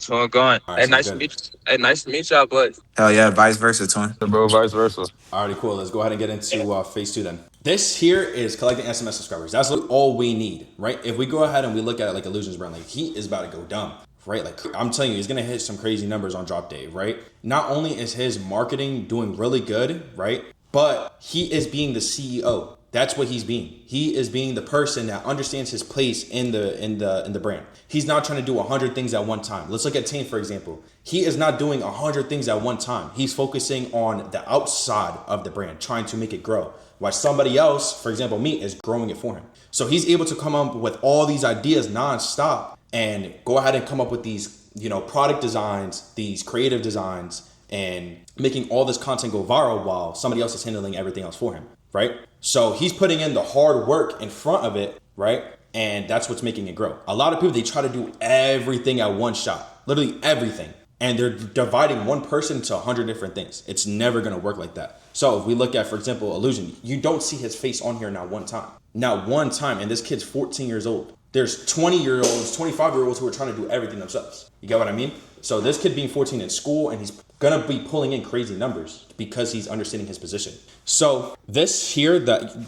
How's it going? All right, Hey, sounds nice to good. meet you. Hey, nice to meet y'all, but Hell yeah, vice versa, twin. Bro, vice versa. Alrighty, cool. Let's go ahead and get into phase two then. This here is collecting SMS subscribers. That's all we need, right? If we go ahead and we look at it like Illusion's brand, like he is about to go dumb, right? Like I'm telling you, he's gonna hit some crazy numbers on drop day, right? Not only is his marketing doing really good, right? But he is being the CEO. That's what he's being. He is being the person that understands his place in the brand. He's not trying to do 100 things at one time. Let's look at Tane, for example. He is not doing 100 things at one time. He's focusing on the outside of the brand, trying to make it grow. While somebody else, for example, me, is growing it for him. So he's able to come up with all these ideas nonstop and go ahead and come up with these, product designs, these creative designs, and making all this content go viral while somebody else is handling everything else for him, right? So he's putting in the hard work in front of it, right? And that's what's making it grow. A lot of people, they try to do everything at one shot, literally everything. And they're dividing one person into 100 different things. It's never gonna work like that. So if we look at, for example, Illusion, you don't see his face on here not one time. Not one time, and this kid's 14 years old. There's 20-year-olds, 25-year-olds who are trying to do everything themselves. You get what I mean? So this kid being 14 in school, and he's gonna be pulling in crazy numbers because he's understanding his position. So this here,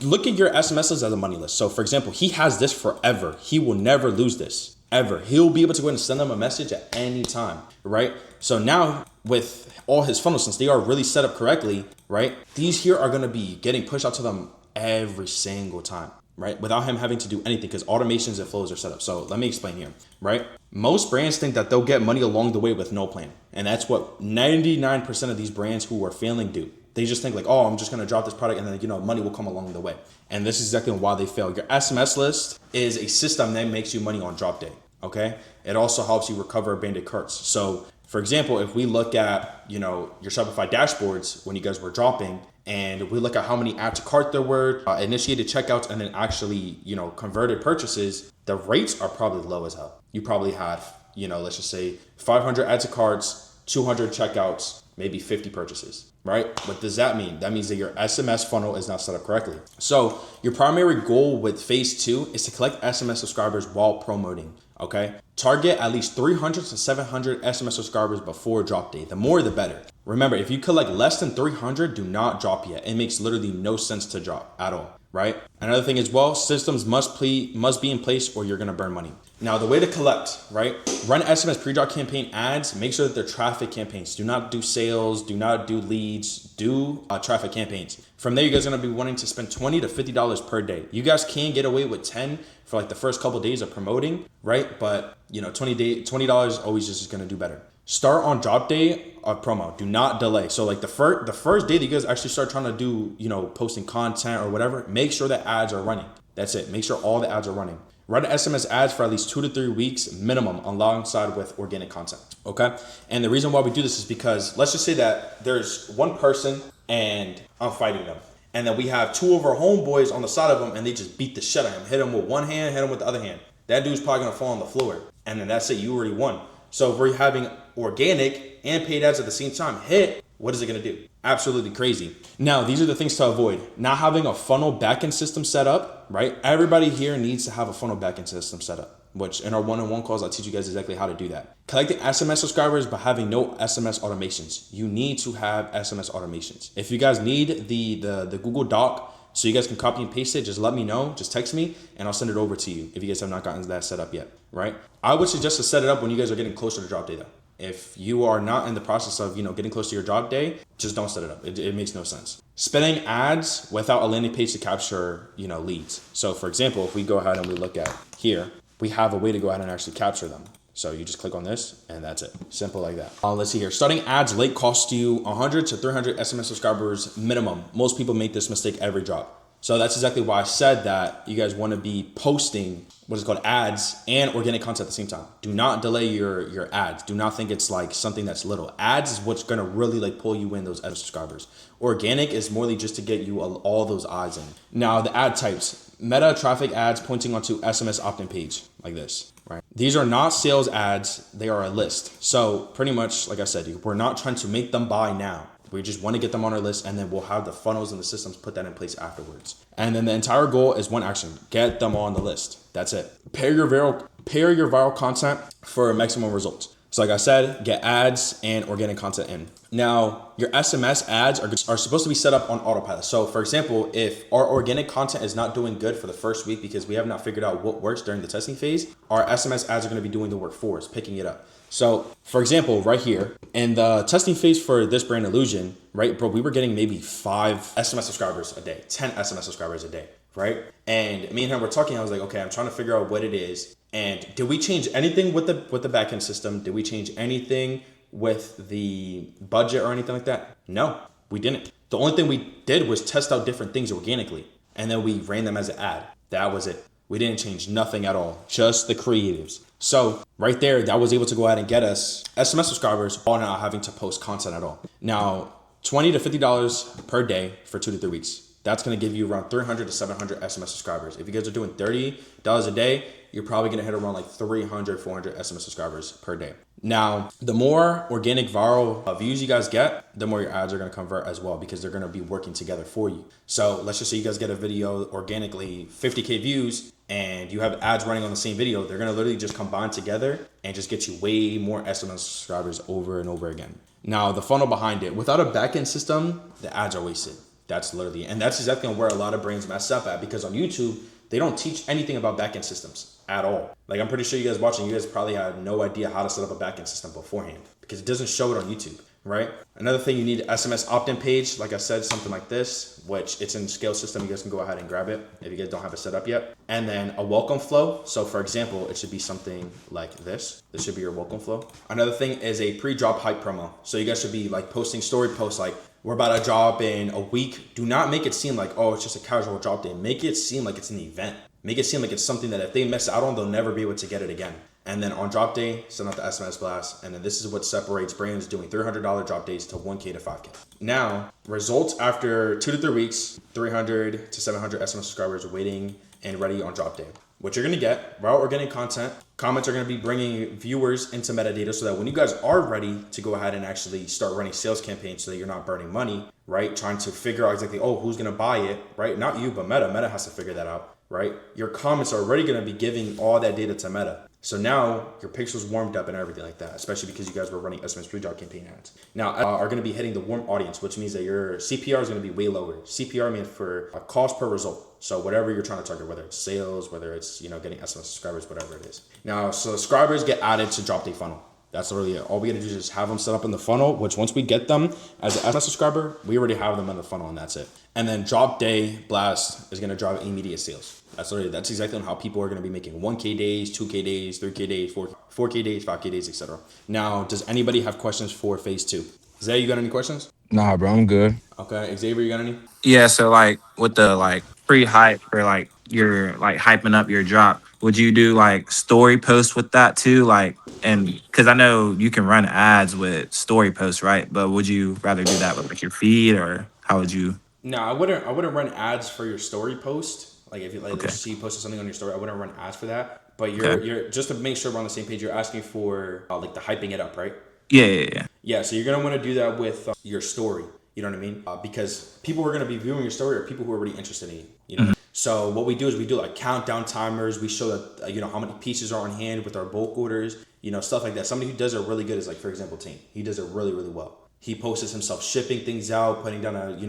look at your SMSs as a money list. So for example, he has this forever. He will never lose this, ever. He'll be able to go and send them a message at any time, right? So now with all his funnels, since they are really set up correctly, right? These here are gonna be getting pushed out to them every single time, right? Without him having to do anything, because automations and flows are set up. So let me explain here, right? Most brands think that they'll get money along the way with no plan. And that's what 99% of these brands who are failing do. They just think like, oh, I'm just gonna drop this product and then, money will come along the way. And this is exactly why they fail. Your SMS list is a system that makes you money on drop day, okay? It also helps you recover abandoned carts. So for example, if we look at, your Shopify dashboards when you guys were dropping, and we look at how many add to cart there were, initiated checkouts, and then actually, converted purchases, the rates are probably low as hell. You probably had, let's just say 500 add to carts, 200 checkouts, maybe 50 purchases, right? What does that mean? That means that your SMS funnel is not set up correctly. So your primary goal with phase two is to collect SMS subscribers while promoting, okay? Target at least 300 to 700 SMS subscribers before drop day. The more, the better. Remember, if you collect less than 300, do not drop yet. It makes literally no sense to drop at all, right? Another thing as well, systems must be in place or you're gonna burn money. Now, the way to collect, right? Run SMS pre-drop campaign ads. Make sure that they're traffic campaigns. Do not do sales. Do not do leads. Do traffic campaigns. From there, you guys are gonna be wanting to spend $20 to $50 per day. You guys can get away with 10 for like the first couple of days of promoting, right? But $20 always just is gonna do better. Start on drop day of promo. Do not delay. So like the first day that you guys actually start trying to do, posting content or whatever, make sure that ads are running. That's it. Make sure all the ads are running. Run SMS ads for at least 2 to 3 weeks minimum alongside with organic content, okay? And the reason why we do this is because let's just say that there's one person and I'm fighting them. And then we have 2 of our homeboys on the side of him and they just beat the shit out of him. Hit him with one hand, hit him with the other hand. That dude's probably gonna fall on the floor. And then that's it, you already won. So if we're having organic and paid ads at the same time hit, what is it gonna do? Absolutely crazy. Now, these are the things to avoid. Not having a funnel backend system set up, right? Everybody here needs to have a funnel backend system set up, which in our one-on-one calls, I'll teach you guys exactly how to do that. Collecting SMS subscribers, but having no SMS automations. You need to have SMS automations. If you guys need the Google Doc so you guys can copy and paste it, just let me know, just text me and I'll send it over to you if you guys have not gotten that set up yet, right? I would suggest to set it up when you guys are getting closer to drop day though. If you are not in the process of, getting close to your drop day, just don't set it up. It makes no sense. Spending ads without a landing page to capture, leads. So for example, if we go ahead and we look at here, we have a way to go ahead and actually capture them. So you just click on this and that's it. Simple like that. Let's see here. Starting ads late costs you 100 to 300 SMS subscribers minimum. Most people make this mistake every drop. So that's exactly why I said that you guys want to be posting what is called ads and organic content at the same time. Do not delay your ads. Do not think it's like something that's little. Ads is what's going to really like pull you in those subscribers. Organic is morely just to get you all those eyes in. Now the ad types, meta traffic ads pointing onto SMS opt-in page like this, right? These are not sales ads. They are a list. So pretty much, like I said, we're not trying to make them buy now. We just want to get them on our list and then we'll have the funnels and the systems put that in place afterwards. And then the entire goal is one action, get them on the list. That's it. Pair your viral content for maximum results. So like I said, get ads and organic content in. Now, your SMS ads are supposed to be set up on autopilot. So for example, if our organic content is not doing good for the first week because we have not figured out what works during the testing phase, our SMS ads are going to be doing the work for us, picking it up. So for example, right here in the testing phase for this brand Illusion, right, bro, we were getting maybe 5 SMS subscribers a day, 10 SMS subscribers a day, right? And me and him were talking. I was like, okay, I'm trying to figure out what it is. And did we change anything with the backend system? Did we change anything with the budget or anything like that? No, we didn't. The only thing we did was test out different things organically, and then we ran them as an ad. That was it. We didn't change nothing at all, just the creatives. So right there, that was able to go ahead and get us SMS subscribers while not having to post content at all. Now, $20 to $50 per day for 2 to 3 weeks. That's going to give you around 300 to 700 SMS subscribers. If you guys are doing $30 a day, you're probably going to hit around like 300, 400 SMS subscribers per day. Now, the more organic viral views you guys get, the more your ads are going to convert as well, because they're going to be working together for you. So let's just say you guys get a video organically 50K views and you have ads running on the same video. They're going to literally just combine together and just get you way more SMS subscribers over and over again. Now, the funnel behind it, without a backend system, the ads are wasted. That's literally, and that's exactly where a lot of brands mess up at, because on YouTube, they don't teach anything about backend systems at all. Like, I'm pretty sure you guys watching, you guys probably have no idea how to set up a backend system beforehand, because it doesn't show it on YouTube, right? Another thing, you need SMS opt-in page. Like I said, something like this, which it's in the scale system. You guys can go ahead and grab it if you guys don't have it set up yet. And then a welcome flow. So for example, it should be something like this. This should be your welcome flow. Another thing is a pre-drop hype promo. So you guys should be like posting story posts like, we're about to drop in a week. Do not make it seem like, oh, it's just a casual drop day. Make it seem like it's an event. Make it seem like it's something that if they miss out on, they'll never be able to get it again. And then on drop day, send out the SMS blast. And then this is what separates brands doing $300 drop days to 1K to 5K. Now, results after 2 to 3 weeks, 300 to 700 SMS subscribers waiting and ready on drop day. What you're going to get, viral organic content. Comments are going to be bringing viewers into metadata so that when you guys are ready to go ahead and actually start running sales campaigns so that you're not burning money, right? Trying to figure out exactly, oh, who's going to buy it, right? Not you, but Meta. Meta has to figure that out, right? Your comments are already going to be giving all that data to Meta. So now your pixels warmed up and everything like that, especially because you guys were running SMS pre-drop campaign ads. Now are going to be hitting the warm audience, which means that your CPR is going to be way lower. CPR means for a cost per result. So whatever you're trying to target, whether it's sales, whether it's, getting SMS subscribers, whatever it is. Now, so subscribers get added to drop day funnel. That's literally it. All we gotta do is just have them set up in the funnel, which once we get them as an SMS subscriber, we already have them in the funnel and that's it. And then drop day blast is gonna drive immediate sales. That's exactly how people are gonna be making 1K days, 2K days, 3K days, 4K days, 5K days, etc. Now, does anybody have questions for phase 2? Zay, you got any questions? Nah, bro, I'm good. Okay, Xavier, you got any? Yeah, so like with the like pre-hype or like you're like hyping up your drop, would you do like story posts with that too? Like, and because I know you can run ads with story posts, right? But would you rather do that with like your feed, or how would you? No, I wouldn't. I wouldn't run ads for your story post. Like if you like, Okay. let's see, you posted something on your story, I wouldn't run ads for that. But Okay. you're just to make sure we're on the same page. You're asking for like the hyping it up, right? Yeah, yeah, yeah. Yeah. So you're gonna want to do that with your story. You know what I mean? Because people who are gonna be viewing your story are people who are already interested in you. You know. So what we do is we do like countdown timers. We show that how many pieces are on hand with our bulk orders. Stuff like that. Somebody who does it really good is like, for example, Tane. He does it really, really well. He posts himself shipping things out, putting down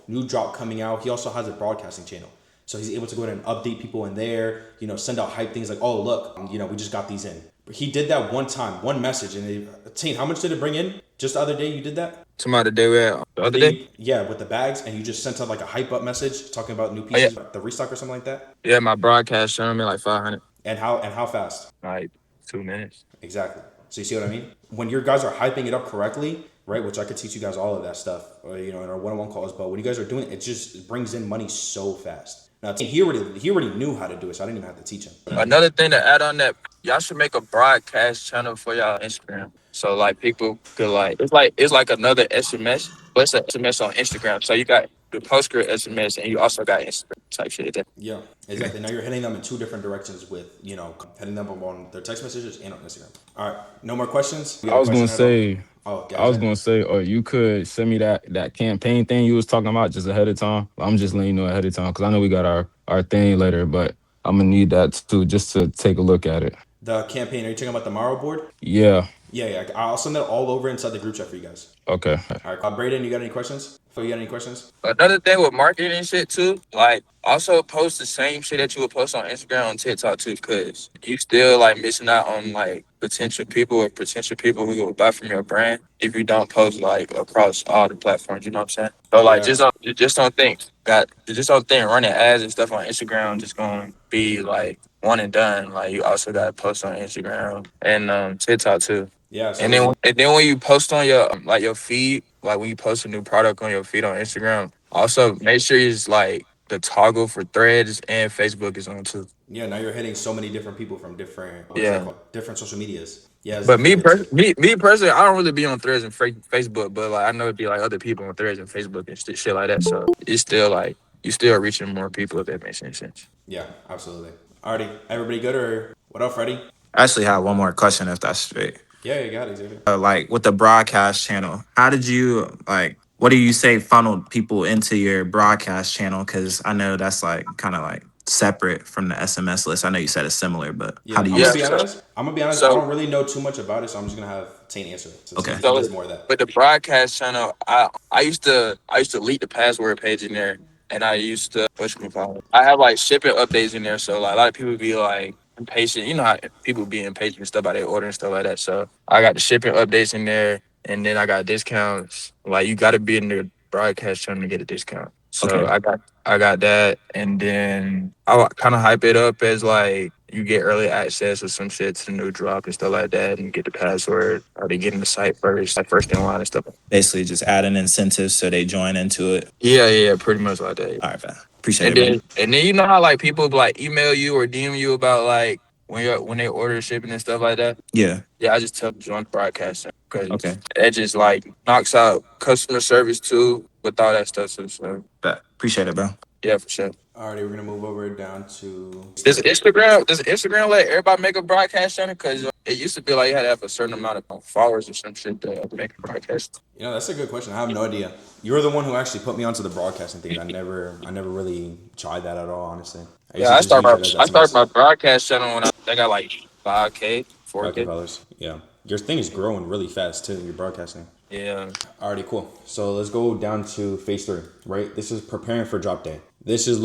new drop coming out. He also has a broadcasting channel. So he's able to go ahead and update people in there, send out hype things like, oh, look, we just got these in. But he did that one time, one message. And Tane, how much did it bring in? Just the other day you did that? Tomorrow the day we had the other day. Yeah, with the bags. And you just sent out like a hype up message talking about new pieces, the restock or something like that? Yeah, my broadcast showing me like 500. And how fast? Like 2 minutes. Exactly. So you see what I mean? When your guys are hyping it up correctly, right, which I could teach you guys all of that stuff, in our one-on-one calls, but when you guys are doing it, it just brings in money so fast. Now, he already knew how to do it, so I didn't even have to teach him. Another thing to add on that, y'all should make a broadcast channel for y'all Instagram. So like people could it's like another SMS, but it's an SMS on Instagram. So you got the Postgres SMS and you also got Instagram type shit. Yeah, exactly. Now you're hitting them in two different directions with, hitting them on their text messages and on Instagram. All right, no more questions? I was gonna say, You you could send me that campaign thing you was talking about just ahead of time. I'm just letting you know ahead of time because I know we got our thing later, but I'm gonna need that too just to take a look at it. The campaign, are you talking about the Morrow board? Yeah. Yeah. I'll send that all over inside the group chat for you guys. Okay. All right, Brayden, you got any questions? Phil, you got any questions? Another thing with marketing and shit too, like also post the same shit that you would post on Instagram on TikTok too, cause you still like missing out on like potential people who will buy from your brand if you don't post like across all the platforms. You know what I'm saying? So like Yeah. just don't think running ads and stuff on Instagram just gonna be like one and done. Like you also gotta post on Instagram and TikTok too. Yeah. And So then when you post on your like your feed, like when you post a new product on your feed on Instagram, also make sure it's like the toggle for Threads and Facebook is on too. yeah, now you're hitting so many different people from different what is that Yeah. called? Different social medias. Yeah, it's But definitely good too. me personally, I don't really be on Threads and Facebook, but like I know it'd be like other people on Threads and Facebook and shit like that. So it's still like you still reaching more people if that makes any sense. Yeah, absolutely. Alrighty, everybody good or what up, Freddie? I actually have one more question if that's straight. Yeah, you got it, Xavier. Like with the broadcast channel, how did you like? What do you say funneled people into your broadcast channel? Because I know that's like kind of like separate from the SMS list. I know you said it's similar, but how Yeah, do I'm you? gonna Yeah. be So, honest. I'm gonna be honest. I so don't really know too much about it, so I'm just gonna have Tane answer it since Okay. he So does more of that. with the broadcast channel, I used to leak the password page in there, and I used to I have like shipping updates in there, so like a lot of people be like impatient. You know how people be impatient and stuff about their order and stuff like that. So I got the shipping updates in there, and then I got discounts. Like you got to be in the broadcast channel to get a discount. So Okay. I got that, and then I kind of hype it up as like you get early access or some shit to the new drop and stuff like that, and get the password or they get in the site first, like first in line and stuff. Basically, just add an incentive so they join into it. Yeah, pretty much like that. All right, man. Appreciate it, bro. And then you know how like people like email you or DM you about like when they order shipping and stuff like that. Yeah. Yeah, I just tell them to join the broadcast because Okay. it just like knocks out customer service too with all that stuff. So Bet. Appreciate it, bro. yeah, for sure. Alrighty, we're gonna move over down to. Does Instagram let everybody make a broadcast channel? Because it used to be like you had to have a certain amount of followers or some shit to make a broadcast. You know, that's a good question. I have no idea. You're the one who actually put me onto the broadcasting thing. I never really tried that at all, honestly. I used Yeah, to just use it as I started SMS. my broadcast channel when I got like 5K, Okay, 4K. fellas. Yeah, your thing is growing really fast too. You're broadcasting. Yeah. Alrighty, cool. So let's go down to phase 3, right? This is preparing for drop day. This is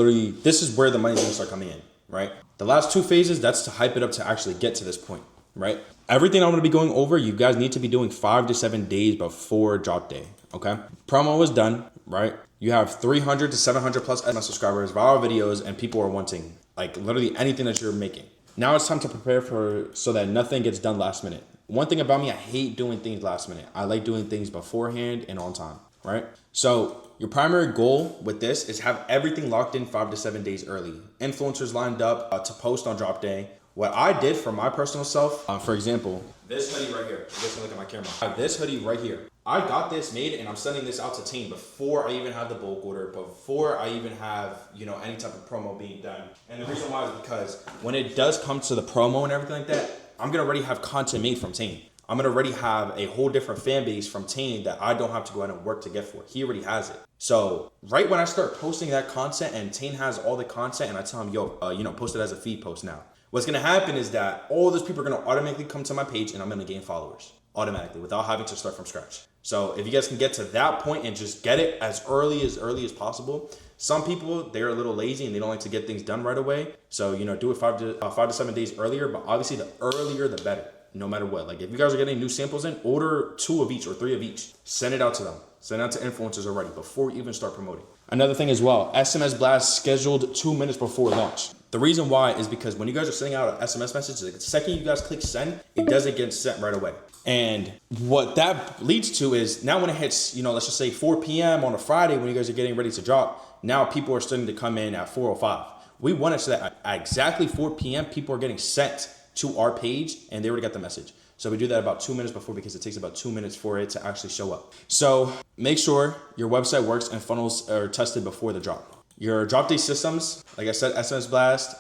where the money's gonna start coming in, right? The last 2 phases, that's to hype it up to actually get to this point, right? Everything I'm gonna be going over, you guys need to be doing 5 to 7 days before drop day, okay? Promo is done, right? You have 300 to 700 plus SMS subscribers, viral videos, and people are wanting like literally anything that you're making. Now it's time to prepare so that nothing gets done last minute. One thing about me, I hate doing things last minute. I like doing things beforehand and on time, right? So your primary goal with this is have everything locked in 5 to 7 days early. Influencers lined up to post on drop day. What I did for my personal self, for example, this hoodie right here. You guys can look at my camera. I have this hoodie right here. I got this made and I'm sending this out to team before I even have the bulk order, before I even have, any type of promo being done. And the reason why is because when it does come to the promo and everything like that, I'm gonna already have content made from Tane. I'm gonna already have a whole different fan base from Tane that I don't have to go out and work to get for. He already has it. So right when I start posting that content and Tane has all the content and I tell him, yo, post it as a feed post now. What's gonna happen is that all those people are gonna automatically come to my page and I'm gonna gain followers automatically without having to start from scratch. So if you guys can get to that point and just get it as early as possible. Some people, they're a little lazy and they don't like to get things done right away. So, do it 5 to 7 days earlier, but obviously the earlier the better, no matter what. Like if you guys are getting new samples in, order 2 of each or 3 of each. Send it out to them. Send it out to influencers already before you even start promoting. Another thing as well, SMS blast scheduled 2 minutes before launch. The reason why is because when you guys are sending out an SMS message, the second you guys click send, it doesn't get sent right away. And what that leads to is now when it hits, let's just say 4 p.m. on a Friday when you guys are getting ready to drop, now people are starting to come in at 4:05. We want it so that at exactly 4 p.m. people are getting sent to our page and they already got the message. So we do that about 2 minutes before because it takes about 2 minutes for it to actually show up. So make sure your website works and funnels are tested before the drop. Your drop day systems, like I said, SMS blast,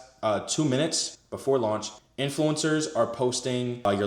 2 minutes before launch. Influencers are posting your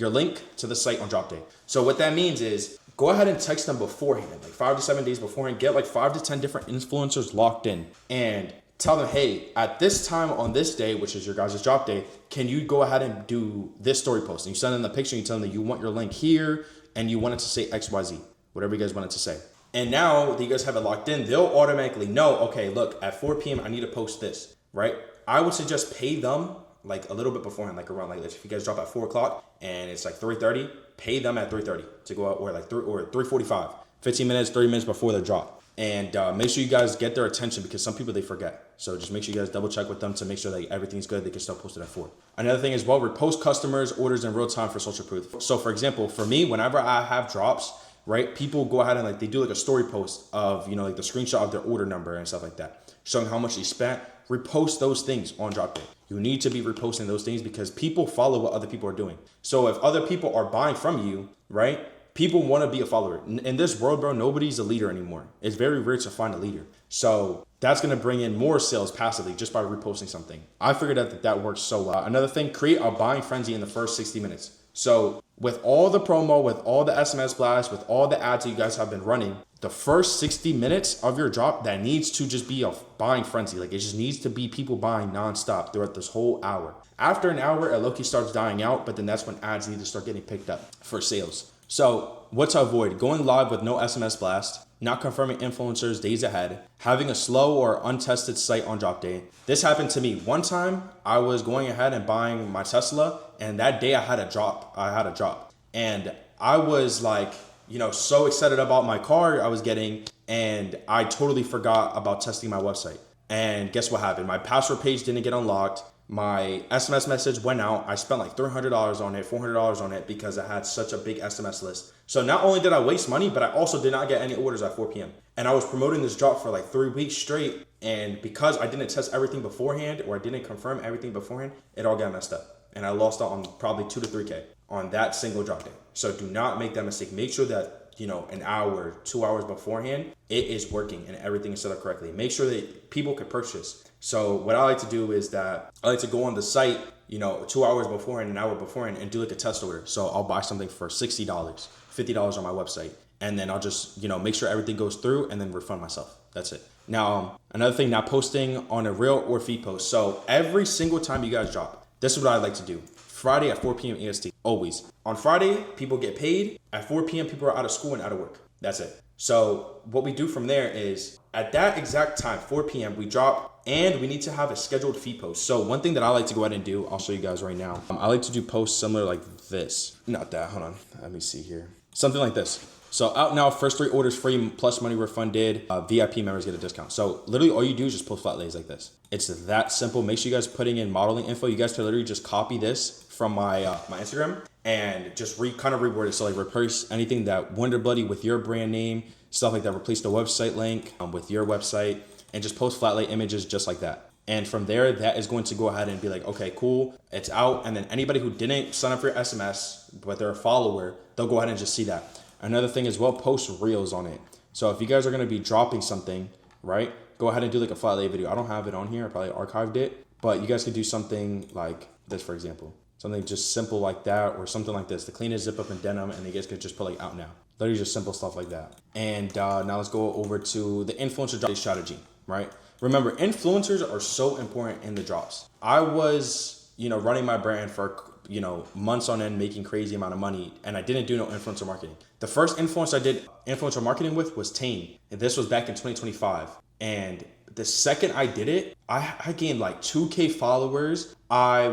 link to the site on drop day. So what that means is go ahead and text them beforehand, like 5 to 7 days beforehand. Get like 5 to 10 different influencers locked in and tell them, hey, at this time on this day, which is your guys' drop day, can you go ahead and do this story post? And you send them the picture and you tell them that you want your link here and you want it to say XYZ, whatever you guys want it to say. And now that you guys have it locked in, they'll automatically know, okay, look, at 4 p.m. I need to post this, right? I would suggest pay them like a little bit beforehand, like around like this. If you guys drop at 4 o'clock and it's like 3:30, pay them at 3:30 to go out, or like 3:45, 15 minutes, 30 minutes before the drop. And make sure you guys get their attention, because some people, they forget. So just make sure you guys double check with them to make sure that everything's good. They can still post it at 4. Another thing as well, repost customers' orders in real time for social proof. So for example, for me, whenever I have drops, right, people go ahead and like they do like a story post of, you know, like the screenshot of their order number and stuff like that, showing how much they spent. Repost those things on drop day. You need to be reposting those things because people follow what other people are doing. So if other people are buying from you, right, people want to be a follower. In this world, bro, nobody's a leader anymore. It's very rare to find a leader. So that's going to bring in more sales passively just by reposting something. I figured out that that works so well. Another thing, create a buying frenzy in the first 60 minutes. So with all the promo, with all the SMS blasts, with all the ads that you guys have been running, the first 60 minutes of your drop, that needs to just be a buying frenzy. Like it just needs to be people buying nonstop throughout this whole hour. After an hour, it low-key starts dying out, but then that's when ads need to start getting picked up for sales. So what to avoid? Going live with no SMS blast, not confirming influencers days ahead, having a slow or untested site on drop day. This happened to me. One time I was going ahead and buying my Tesla, and that day I had a drop. And I was like, you know, so excited about my car I was getting, and I totally forgot about testing my website. And guess what happened? My password page didn't get unlocked. My SMS message went out. I spent like $300 on it, $400 on it, because I had such a big SMS list. So not only did I waste money, but I also did not get any orders at 4 p.m. And I was promoting this drop for like 3 weeks straight. And because I didn't test everything beforehand, or I didn't confirm everything beforehand, it all got messed up. And I lost out on probably 2 to 3K on that single drop day. So do not make that mistake. Make sure that, you know, an hour, 2 hours beforehand, it is working and everything is set up correctly. Make sure that people can purchase. So what I like to do is that I like to go on the site, you know, 2 hours beforehand, an hour beforehand, and do like a test order. So I'll buy something for $60, $50 on my website, and then I'll just, you know, make sure everything goes through and then refund myself. That's it. Now, another thing, not posting on a reel or feed post. So every single time you guys drop, this is what I like to do. Friday at 4 p.m. EST, always. On Friday, people get paid. At 4 p.m., people are out of school and out of work. That's it. So what we do from there is at that exact time, 4 p.m., we drop, and we need to have a scheduled feed post. So one thing that I like to go ahead and do, I'll show you guys right now. I like to do posts similar like this. Not that, hold on. Let me see here. Something like this. So out now, first 3 orders free plus money refunded. VIP members get a discount. So literally all you do is just post flat lays like this. It's that simple. Make sure you guys putting in modeling info. You guys can literally just copy this from my my Instagram and just kind of reword it. So like replace anything that Wonder Bloody with your brand name, stuff like that. Replace the website link with your website, and just post flat lay images just like that. And from there, that is going to go ahead and be like, okay, cool, it's out. And then anybody who didn't sign up for your SMS, but they're a follower, they'll go ahead and just see that. Another thing as well, post reels on it. So if you guys are going to be dropping something, right, go ahead and do like a flat lay video. I don't have it on here. I probably archived it, but you guys could do something like this, for example. Something just simple like that, or something like this. The cleanest zip up in denim, and you guys could just put like out now. Literally just simple stuff like that. And now let's go over to the influencer drop strategy, right? Remember, influencers are so important in the drops. I was, you know, running my brand for, you know, months on end, making crazy amount of money, and I didn't do no influencer marketing. The first influencer I did influencer marketing with was Tane, and this was back in 2025. And the second I did it, I gained like 2K followers. I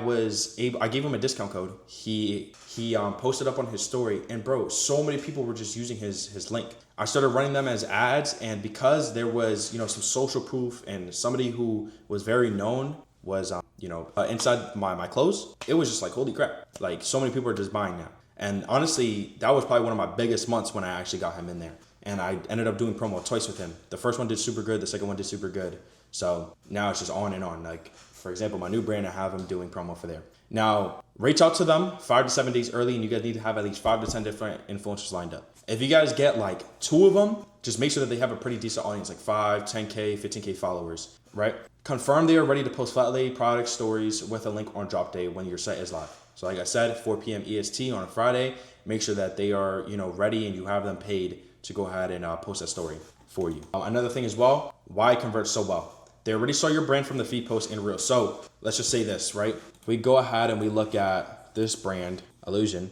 gave him a discount code. He posted up on his story, and bro, so many people were just using his link. I started running them as ads, and because there was, you know, some social proof and somebody who was very known was, inside my clothes, it was just like, holy crap. Like so many people are just buying now. And honestly, that was probably one of my biggest months when I actually got him in there. And I ended up doing promo twice with him. The first one did super good. The second one did super good. So now it's just on and on. Like, for example, my new brand, I have him doing promo for there. Now, reach out to them 5 to 7 days early, and you guys need to have at least 5 to 10 different influencers lined up. If you guys get like 2 of them, just make sure that they have a pretty decent audience, like 5, 10K, 15K followers, right? Confirm they are ready to post flat lay product stories with a link on drop day when your site is live. So like I said, 4 p.m. EST on a Friday, make sure that they are, you know, ready and you have them paid to go ahead and post that story for you. Another thing as well, why it converts so well. They already saw your brand from the feed post in real. So let's just say this, right? We go ahead and we look at this brand, Illusion.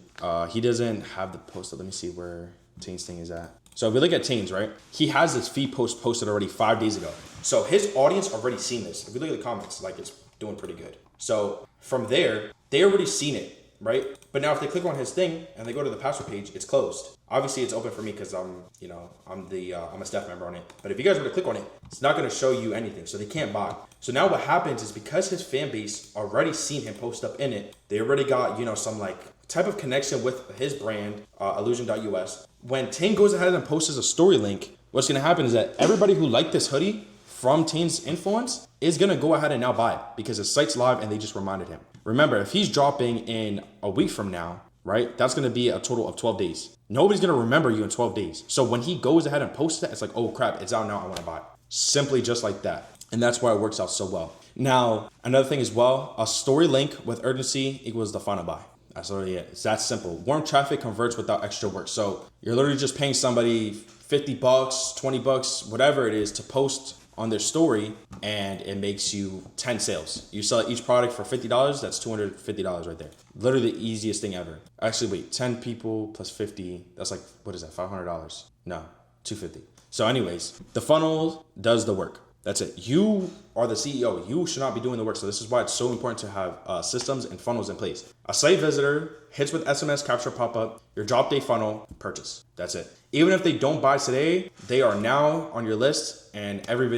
He doesn't have the post. Let me see where Tane's thing is at. So if we look at Tane's, right? He has this feed post posted already 5 days ago. So his audience already seen this. If we look at the comments, like it's doing pretty good. So from there, they already seen it, right? But now if they click on his thing and they go to the password page, it's closed. Obviously it's open for me because I'm a staff member on it. But if you guys were to click on it, it's not going to show you anything. So they can't buy. So now what happens is because his fan base already seen him post up in it, they already got, some like type of connection with his brand, illusion.us. When Tane goes ahead and posts a story link, what's going to happen is that everybody who liked this hoodie from Tane's influence is going to go ahead and now buy it because the site's live and they just reminded him. Remember, if he's dropping in a week from now, right, that's going to be a total of 12 days. Nobody's going to remember you in 12 days. So when he goes ahead and posts that, it's like, oh crap, it's out now, I want to buy it. Simply just like that. And that's why it works out so well. Now, another thing as well, a story link with urgency equals the final buy. That's literally it. It's that simple. Warm traffic converts without extra work. So you're literally just paying somebody $50, $20, whatever it is to post on their story, and it makes you 10 sales. You sell each product for $50, that's $250 right there. Literally the easiest thing ever. Actually, wait, 10 people plus 50, that's like, what is that, $500? No, $250. So anyways, the funnel does the work. That's it. You are the CEO. You should not be doing the work. So this is why it's so important to have systems and funnels in place. A site visitor hits with SMS capture pop-up, your drop day funnel, purchase. That's it. Even if they don't buy today, they are now on your list, and every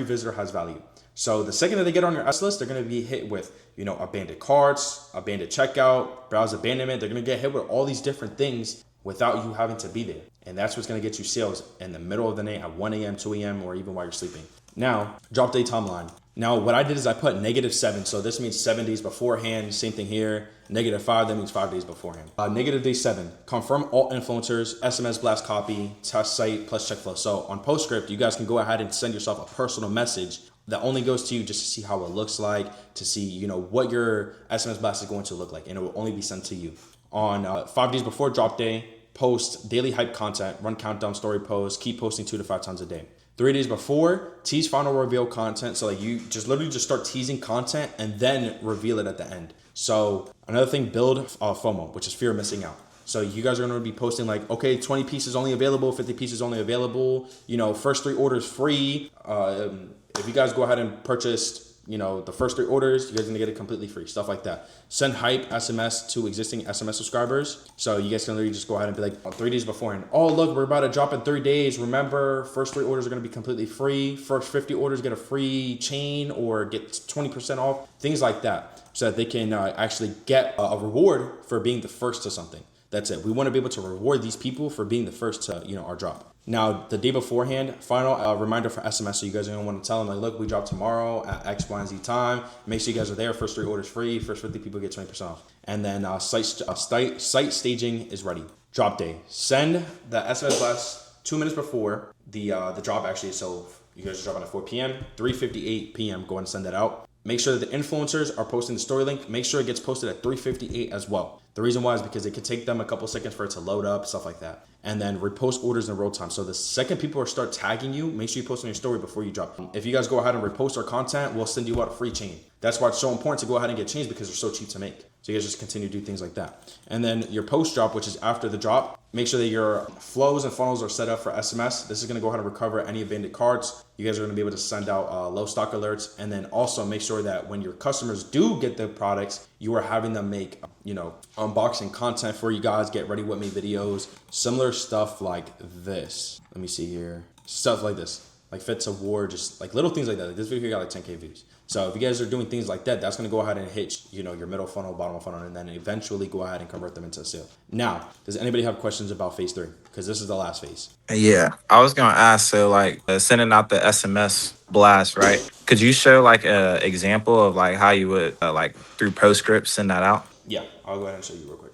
visitor has value. So the second that they get on your S list, they're going to be hit with, abandoned carts, abandoned checkout, browse abandonment. They're going to get hit with all these different things without you having to be there. And that's what's going to get you sales in the middle of the night at 1 a.m., 2 a.m., or even while you're sleeping. Now, drop day timeline. Now, what I did is I put -7. So this means 7 days beforehand. Same thing here. -5, that means 5 days beforehand. Negative day 7, confirm all influencers, SMS blast copy, test site, plus check flow. So on PostScript, you guys can go ahead and send yourself a personal message that only goes to you just to see how it looks like, to see, what your SMS blast is going to look like. And it will only be sent to you. On 5 days before drop day, post daily hype content, run countdown story posts, keep posting 2 to 5 times a day. 3 days before, tease final reveal content. So like you just literally just start teasing content and then reveal it at the end. So another thing, build FOMO, which is fear of missing out. So you guys are going to be posting like, okay, 20 pieces only available, 50 pieces only available, first 3 orders free. If you guys go ahead and purchase, the first 3 orders, you guys are gonna get it completely free, stuff like that. Send hype SMS to existing SMS subscribers. So you guys can literally just go ahead and be like 3 days beforehand, oh, look, we're about to drop in 3 days. Remember, first 3 orders are gonna be completely free. First 50 orders get a free chain or get 20% off, things like that. So that they can actually get a reward for being the first to something. That's it. We want to be able to reward these people for being the first to, our drop. Now, the day beforehand, final reminder for SMS. So you guys are going to want to tell them, like, look, we drop tomorrow at X, Y, and Z time. Make sure you guys are there. First 3 orders free. First 50 people get 20% off. And then site staging is ready. Drop day. Send the SMS blast 2 minutes before the drop actually. So you guys are dropping at 4 p.m. 3:58 p.m. Go ahead and send that out. Make sure that the influencers are posting the story link. Make sure it gets posted at 3:58 as well. The reason why is because it could take them a couple seconds for it to load up, stuff like that. And then repost orders in real time. So the second people start tagging you, make sure you post on your story before you drop. If you guys go ahead and repost our content, we'll send you out a free chain. That's why it's so important to go ahead and get chains, because they're so cheap to make. So you guys just continue to do things like that. And then your post drop, which is after the drop, make sure that your flows and funnels are set up for SMS. This is going to go ahead and recover any abandoned carts. You guys are going to be able to send out low stock alerts. And then also make sure that when your customers do get the products, you are having them make, unboxing content for you guys, get ready with me videos, similar stuff like this. Let me see here. Stuff like this, like Fits of War, just like little things like that. Like this video got like 10K views. So if you guys are doing things like that, that's going to go ahead and hit, your middle funnel, bottom funnel, and then eventually go ahead and convert them into a sale. Now, does anybody have questions about phase 3? Because this is the last phase. Yeah, I was gonna ask. So, like, sending out the SMS blast, right? Could you show like a example of like how you would like through PostScript send that out? Yeah, I'll go ahead and show you real quick.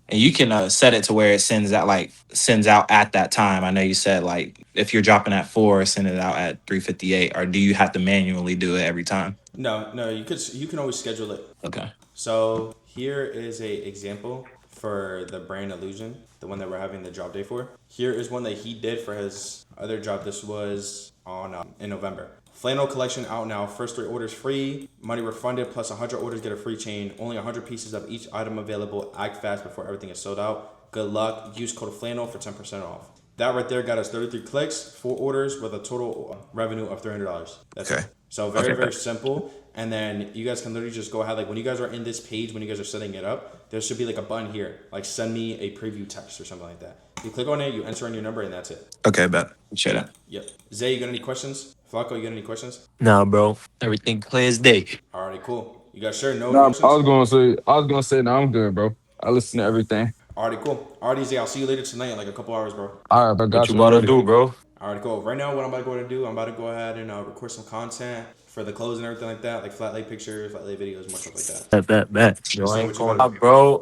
And you can set it to where it sends out at that time. I know you said like if you're dropping at 4, send it out at 3:58, or do you have to manually do it every time? No, you can always schedule it. Okay. So here is a example for the brand Illusion, the one that we're having the drop day for. Here is one that he did for his other drop. This was on in November. Flannel collection out now. First 3 orders free. Money refunded plus 100 orders get a free chain. Only 100 pieces of each item available. Act fast before everything is sold out. Good luck. Use code flannel for 10% off. That right there got us 33 clicks, 4 orders with a total revenue of $300. That's Okay. it. So very simple. And then you guys can literally just go ahead, like when you guys are in this page, when you guys are setting it up, there should be like a button here, like send me a preview text or something like that. You click on it, you enter in your number, and that's it. Okay, bet. Appreciate it. Yep. Zay, you got any questions? Flacco, you got any questions? Nah, bro. Everything clear as day. Alright, cool. You guys sure? No Nah, questions? I was gonna say, nah, I'm good, bro. I listen to everything. Alrighty, cool. Alrighty, Zay, I'll see you later tonight in like a couple hours, bro. All right, I What got you you. about to Ready. do, bro? Alright, cool. Right now, what I'm about to go ahead and do, I'm about to go ahead and record some content for the clothes and everything like that, like flat lay pictures, flat lay videos, more stuff like that. Bet. Yo, So I what ain't you going about to out, bro.